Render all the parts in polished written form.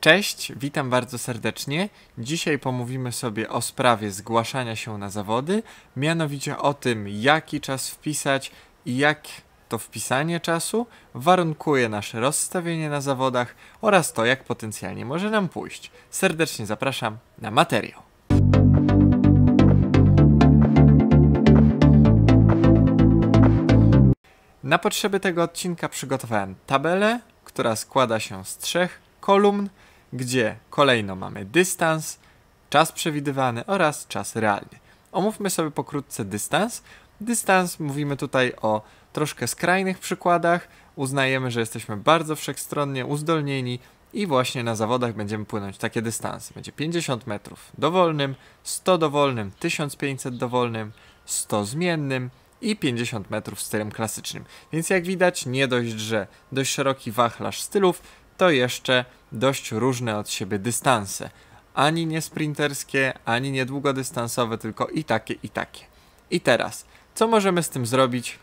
Cześć, witam bardzo serdecznie. Dzisiaj pomówimy sobie o sprawie zgłaszania się na zawody, mianowicie o tym, jaki czas wpisać i jak to wpisanie czasu warunkuje nasze rozstawienie na zawodach oraz to, jak potencjalnie może nam pójść. Serdecznie zapraszam na materiał. Na potrzeby tego odcinka przygotowałem tabelę, która składa się z 3 kolumn, gdzie kolejno mamy dystans, czas przewidywany oraz czas realny. Omówmy sobie pokrótce dystans. Dystans mówimy tutaj o troszkę skrajnych przykładach. Uznajemy, że jesteśmy bardzo wszechstronnie uzdolnieni i właśnie na zawodach będziemy płynąć takie dystanse. Będzie 50 metrów dowolnym, 100 dowolnym, 1500 dowolnym, 100 zmiennym i 50 metrów stylem klasycznym. Więc jak widać, nie dość, że dość szeroki wachlarz stylów, to jeszcze dość różne od siebie dystanse. Ani nie sprinterskie, ani nie długodystansowe, tylko i takie, i takie. I teraz, co możemy z tym zrobić,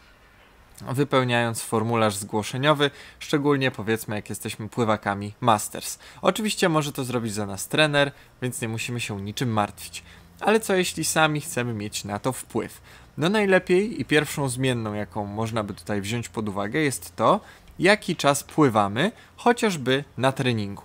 wypełniając formularz zgłoszeniowy, szczególnie powiedzmy jak jesteśmy pływakami masters. Oczywiście może to zrobić za nas trener, więc nie musimy się niczym martwić. Ale co jeśli sami chcemy mieć na to wpływ? No najlepiej i pierwszą zmienną, jaką można by tutaj wziąć pod uwagę, jest to, jaki czas pływamy, chociażby na treningu.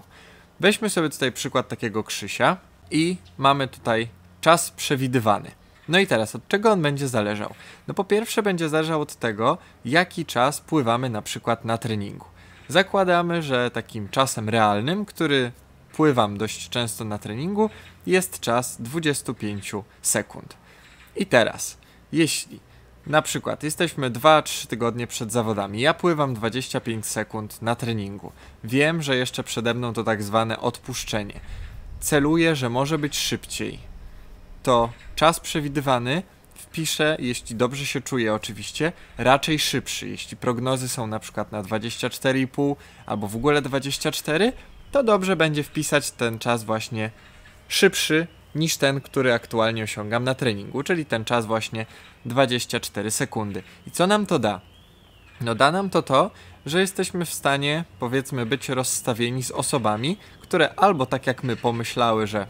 Weźmy sobie tutaj przykład takiego Krzysia i mamy tutaj czas przewidywany. No i teraz, od czego on będzie zależał? No po pierwsze będzie zależał od tego, jaki czas pływamy na przykład na treningu. Zakładamy, że takim czasem realnym, który pływam dość często na treningu, jest czas 25 sekund. I teraz, jeśli na przykład jesteśmy 2-3 tygodnie przed zawodami, ja pływam 25 sekund na treningu, wiem, że jeszcze przede mną to tak zwane odpuszczenie, celuję, że może być szybciej, to czas przewidywany wpiszę, jeśli dobrze się czuję oczywiście, raczej szybszy. Jeśli prognozy są na przykład na 24,5 albo w ogóle 24, to dobrze będzie wpisać ten czas właśnie szybszy niż ten, który aktualnie osiągam na treningu, czyli ten czas właśnie 24 sekundy. I co nam to da? No da nam to, że jesteśmy w stanie, powiedzmy, być rozstawieni z osobami, które albo tak jak my pomyślały, że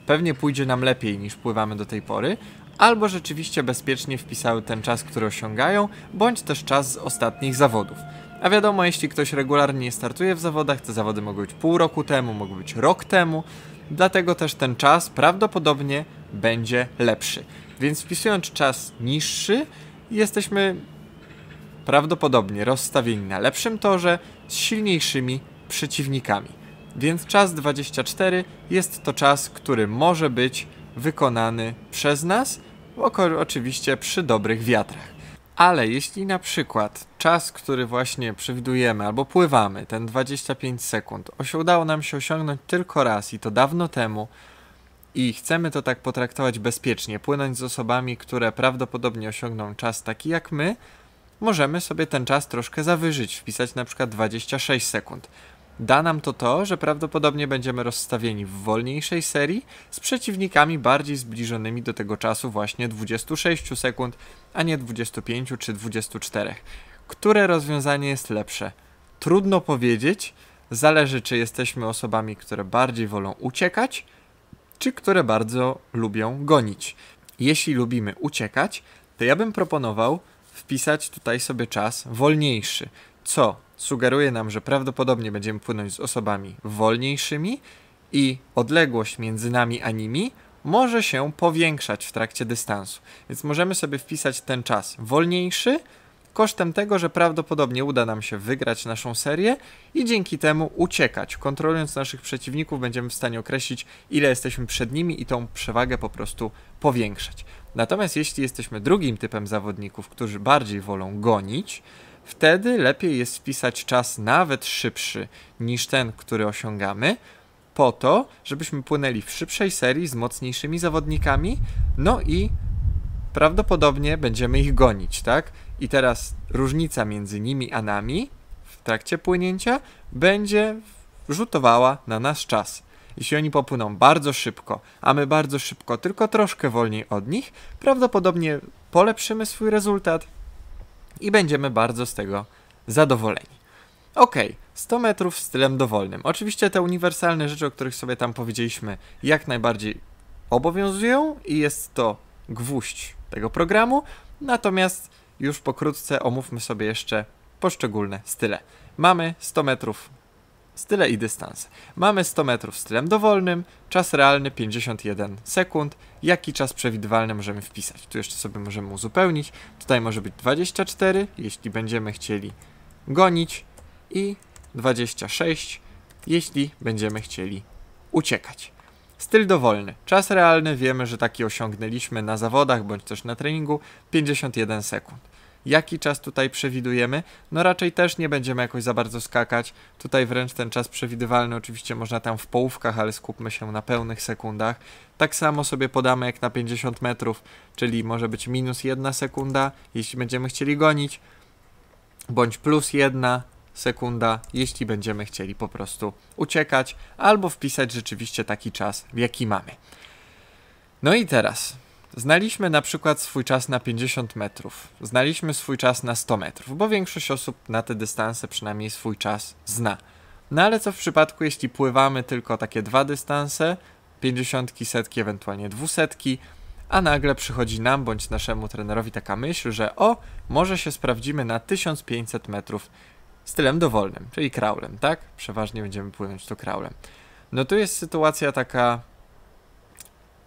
pewnie pójdzie nam lepiej niż pływamy do tej pory, albo rzeczywiście bezpiecznie wpisały ten czas, który osiągają, bądź też czas z ostatnich zawodów. A wiadomo, jeśli ktoś regularnie nie startuje w zawodach, te zawody mogły być pół roku temu, mogły być rok temu, dlatego też ten czas prawdopodobnie będzie lepszy. Więc wpisując czas niższy, jesteśmy prawdopodobnie rozstawieni na lepszym torze z silniejszymi przeciwnikami. Więc czas 24 jest to czas, który może być wykonany przez nas, oczywiście przy dobrych wiatrach. Ale jeśli na przykład czas, który właśnie przewidujemy albo pływamy, ten 25 sekund, udało nam się osiągnąć tylko raz i to dawno temu i chcemy to tak potraktować bezpiecznie, płynąć z osobami, które prawdopodobnie osiągną czas taki jak my, możemy sobie ten czas troszkę zawyżyć, wpisać na przykład 26 sekund. Da nam to, że prawdopodobnie będziemy rozstawieni w wolniejszej serii z przeciwnikami bardziej zbliżonymi do tego czasu właśnie 26 sekund, a nie 25 czy 24. Które rozwiązanie jest lepsze? Trudno powiedzieć, zależy czy jesteśmy osobami, które bardziej wolą uciekać, czy które bardzo lubią gonić. Jeśli lubimy uciekać, to ja bym proponował wpisać tutaj sobie czas wolniejszy, co sugeruje nam, że prawdopodobnie będziemy płynąć z osobami wolniejszymi i odległość między nami a nimi może się powiększać w trakcie dystansu. Więc możemy sobie wpisać ten czas wolniejszy kosztem tego, że prawdopodobnie uda nam się wygrać naszą serię i dzięki temu uciekać. Kontrolując naszych przeciwników będziemy w stanie określić, ile jesteśmy przed nimi i tą przewagę po prostu powiększać. Natomiast jeśli jesteśmy drugim typem zawodników, którzy bardziej wolą gonić, wtedy lepiej jest wpisać czas nawet szybszy niż ten, który osiągamy, po to, żebyśmy płynęli w szybszej serii z mocniejszymi zawodnikami, no i prawdopodobnie będziemy ich gonić, tak? I teraz różnica między nimi a nami w trakcie płynięcia będzie rzutowała na nasz czas. Jeśli oni popłyną bardzo szybko, a my bardzo szybko, tylko troszkę wolniej od nich, prawdopodobnie polepszymy swój rezultat i będziemy bardzo z tego zadowoleni. Ok, 100 metrów stylem dowolnym. Oczywiście te uniwersalne rzeczy, o których sobie tam powiedzieliśmy, jak najbardziej obowiązują i jest to gwóźdź tego programu, natomiast już pokrótce omówmy sobie jeszcze poszczególne style. Mamy 100 metrów style i dystanse. Mamy 100 metrów stylem dowolnym, czas realny 51 sekund. Jaki czas przewidywalny możemy wpisać? Tu jeszcze sobie możemy uzupełnić. Tutaj może być 24, jeśli będziemy chcieli gonić, i 26, jeśli będziemy chcieli uciekać. Styl dowolny. Czas realny wiemy, że taki osiągnęliśmy na zawodach bądź też na treningu 51 sekund. Jaki czas tutaj przewidujemy? No raczej też nie będziemy jakoś za bardzo skakać. Tutaj wręcz ten czas przewidywalny oczywiście można tam w połówkach, ale skupmy się na pełnych sekundach. Tak samo sobie podamy jak na 50 metrów, czyli może być minus 1 sekunda, jeśli będziemy chcieli gonić, bądź plus 1 sekunda, jeśli będziemy chcieli po prostu uciekać, albo wpisać rzeczywiście taki czas, jaki mamy. No i teraz znaliśmy na przykład swój czas na 50 metrów, znaliśmy swój czas na 100 metrów, bo większość osób na te dystanse przynajmniej swój czas zna. No ale co w przypadku, jeśli pływamy tylko takie dwa dystanse, 50, setki, ewentualnie 200, a nagle przychodzi nam bądź naszemu trenerowi taka myśl, że może się sprawdzimy na 1500 metrów stylem dowolnym, czyli crawlem, tak? Przeważnie będziemy płynąć to crawlem. No tu jest sytuacja taka,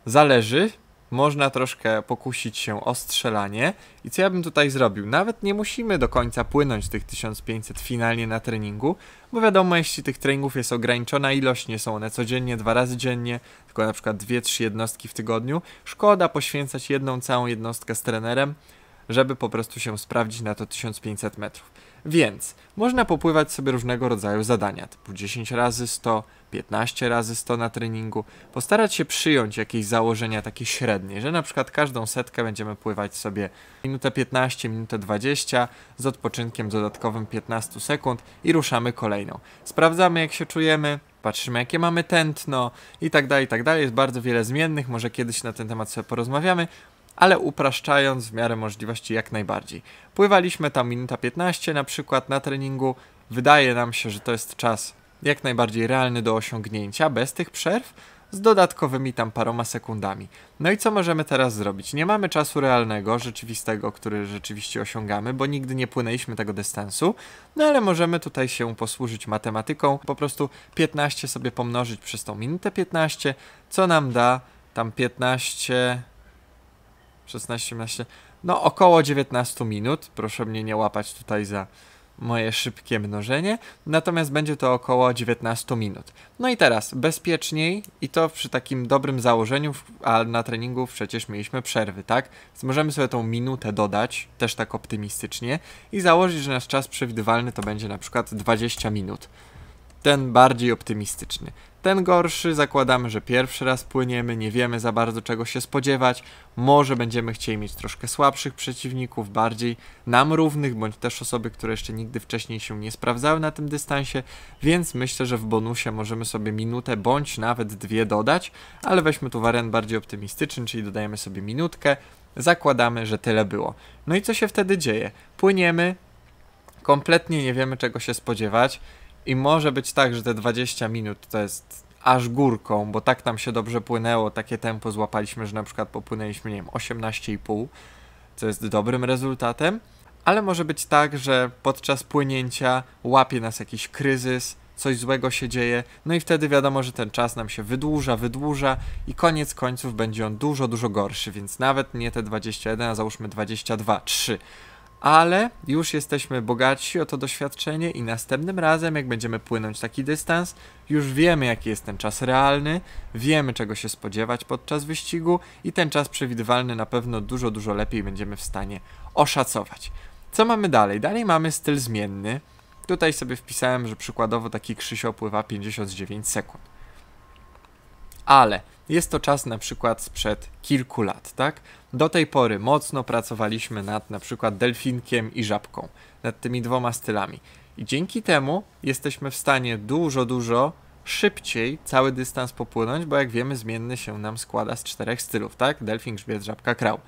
zależy, można troszkę pokusić się o strzelanie i co ja bym tutaj zrobił? Nawet nie musimy do końca płynąć tych 1500 finalnie na treningu, bo wiadomo, jeśli tych treningów jest ograniczona ilość, nie są one codziennie, 2 razy dziennie, tylko na przykład 2-3 jednostki w tygodniu, szkoda poświęcać jedną całą jednostkę z trenerem, żeby po prostu się sprawdzić na to 1500 metrów. Więc można popływać sobie różnego rodzaju zadania, typu 10 razy 100, 15 razy 100 na treningu, postarać się przyjąć jakieś założenia takie średnie, że na przykład każdą setkę będziemy pływać sobie minutę 15, minutę 20 z odpoczynkiem dodatkowym 15 sekund i ruszamy kolejną. Sprawdzamy jak się czujemy, patrzymy jakie mamy tętno i tak dalej, i tak dalej. Jest bardzo wiele zmiennych, może kiedyś na ten temat sobie porozmawiamy, ale upraszczając w miarę możliwości jak najbardziej. Pływaliśmy tam minuta 15 na przykład na treningu, wydaje nam się, że to jest czas jak najbardziej realny do osiągnięcia, bez tych przerw, z dodatkowymi tam paroma sekundami. No i co możemy teraz zrobić? Nie mamy czasu realnego, rzeczywistego, który rzeczywiście osiągamy, bo nigdy nie płynęliśmy tego dystansu, no ale możemy tutaj się posłużyć matematyką, po prostu 15 sobie pomnożyć przez tą minutę 15, co nam da tam 15... 16, 17, no około 19 minut, proszę mnie nie łapać tutaj za moje szybkie mnożenie, natomiast będzie to około 19 minut. No i teraz bezpieczniej i to przy takim dobrym założeniu, a na treningu przecież mieliśmy przerwy, tak? Więc możemy sobie tą minutę dodać, też tak optymistycznie i założyć, że nasz czas przewidywalny to będzie na przykład 20 minut. Ten bardziej optymistyczny. Ten gorszy zakładamy, że pierwszy raz płyniemy, nie wiemy za bardzo czego się spodziewać, może będziemy chcieli mieć troszkę słabszych przeciwników, bardziej nam równych, bądź też osoby, które jeszcze nigdy wcześniej się nie sprawdzały na tym dystansie, więc myślę, że w bonusie możemy sobie minutę bądź nawet 2 dodać, ale weźmy tu wariant bardziej optymistyczny, czyli dodajemy sobie minutkę, zakładamy, że tyle było. No i co się wtedy dzieje? Płyniemy, kompletnie nie wiemy czego się spodziewać, i może być tak, że te 20 minut to jest aż górką, bo tak nam się dobrze płynęło, takie tempo złapaliśmy, że na przykład popłynęliśmy, nie wiem, 18,5, co jest dobrym rezultatem, ale może być tak, że podczas płynięcia łapie nas jakiś kryzys, coś złego się dzieje, no i wtedy wiadomo, że ten czas nam się wydłuża i koniec końców będzie on dużo, dużo gorszy, więc nawet nie te 21, a załóżmy 22, 3. Ale już jesteśmy bogatsi o to doświadczenie i następnym razem, jak będziemy płynąć taki dystans, już wiemy jaki jest ten czas realny, wiemy czego się spodziewać podczas wyścigu i ten czas przewidywalny na pewno dużo, dużo lepiej będziemy w stanie oszacować. Co mamy dalej? Dalej mamy styl zmienny. Tutaj sobie wpisałem, że przykładowo taki Krzysio pływa 59 sekund. Ale jest to czas na przykład sprzed kilku lat, tak? Do tej pory mocno pracowaliśmy nad na przykład delfinkiem i żabką, nad tymi 2 stylami. I dzięki temu jesteśmy w stanie dużo, dużo szybciej cały dystans popłynąć, bo jak wiemy zmienny się nam składa z 4 stylów, tak? Delfin, grzbiet, żabka, kraul.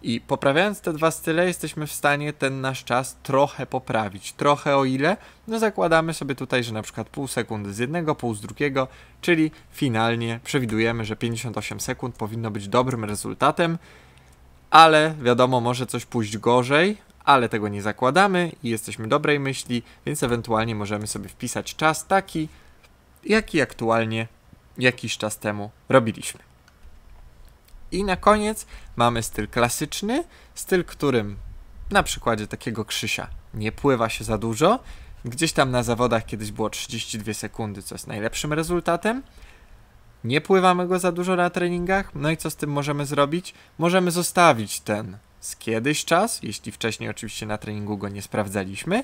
I poprawiając te dwa style jesteśmy w stanie ten nasz czas trochę poprawić. Trochę o ile? No zakładamy sobie tutaj, że na przykład pół sekundy z jednego, pół z drugiego, czyli finalnie przewidujemy, że 58 sekund powinno być dobrym rezultatem, ale wiadomo, może coś pójść gorzej, ale tego nie zakładamy i jesteśmy dobrej myśli, więc ewentualnie możemy sobie wpisać czas taki, jaki aktualnie jakiś czas temu robiliśmy. I na koniec mamy styl klasyczny, styl, którym na przykładzie takiego Krzysia nie pływa się za dużo. Gdzieś tam na zawodach kiedyś było 32 sekundy, co jest najlepszym rezultatem. Nie pływamy go za dużo na treningach. No i co z tym możemy zrobić? Możemy zostawić ten z kiedyś czas, jeśli wcześniej oczywiście na treningu go nie sprawdzaliśmy,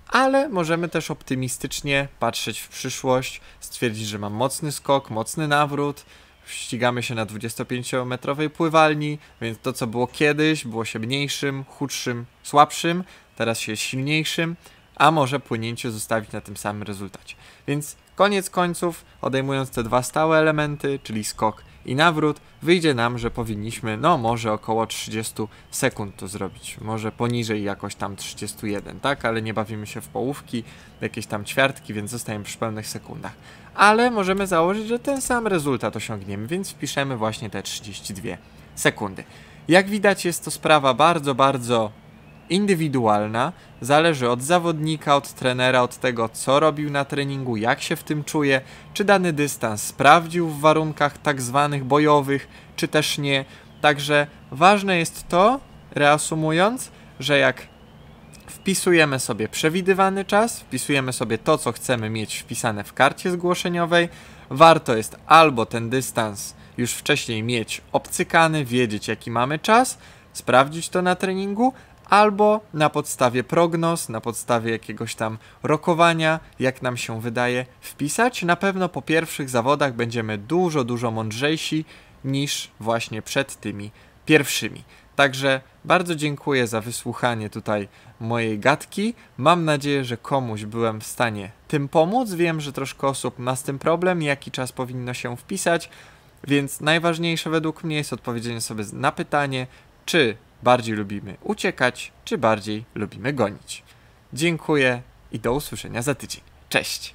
ale możemy też optymistycznie patrzeć w przyszłość, stwierdzić, że mam mocny skok, mocny nawrót, ścigamy się na 25-metrowej pływalni, więc to, co było kiedyś, było się mniejszym, chudszym, słabszym, teraz się jest silniejszym, a może płynięcie zostawić na tym samym rezultacie. Więc koniec końców, odejmując te dwa stałe elementy, czyli skok i nawrót, wyjdzie nam, że powinniśmy, no może około 30 sekund to zrobić, może poniżej jakoś tam 31, tak? Ale nie bawimy się w połówki, jakieś tam ćwiartki, więc zostajemy przy pełnych sekundach. Ale możemy założyć, że ten sam rezultat osiągniemy, więc wpiszemy właśnie te 32 sekundy. Jak widać, jest to sprawa bardzo, bardzo indywidualna, zależy od zawodnika, od trenera, od tego, co robił na treningu, jak się w tym czuje, czy dany dystans sprawdził w warunkach tak zwanych bojowych, czy też nie. Także ważne jest to, reasumując, że jak wpisujemy sobie przewidywany czas, wpisujemy sobie to, co chcemy mieć wpisane w karcie zgłoszeniowej, warto jest albo ten dystans już wcześniej mieć obcykany, wiedzieć jaki mamy czas, sprawdzić to na treningu, albo na podstawie prognoz, na podstawie jakiegoś tam rokowania, jak nam się wydaje, wpisać. Na pewno po pierwszych zawodach będziemy dużo, dużo mądrzejsi niż właśnie przed tymi pierwszymi. Także bardzo dziękuję za wysłuchanie tutaj mojej gadki. Mam nadzieję, że komuś byłem w stanie tym pomóc. Wiem, że troszkę osób ma z tym problem, jaki czas powinno się wpisać, więc najważniejsze według mnie jest odpowiedzenie sobie na pytanie, czy bardziej lubimy uciekać, czy bardziej lubimy gonić. Dziękuję i do usłyszenia za tydzień. Cześć!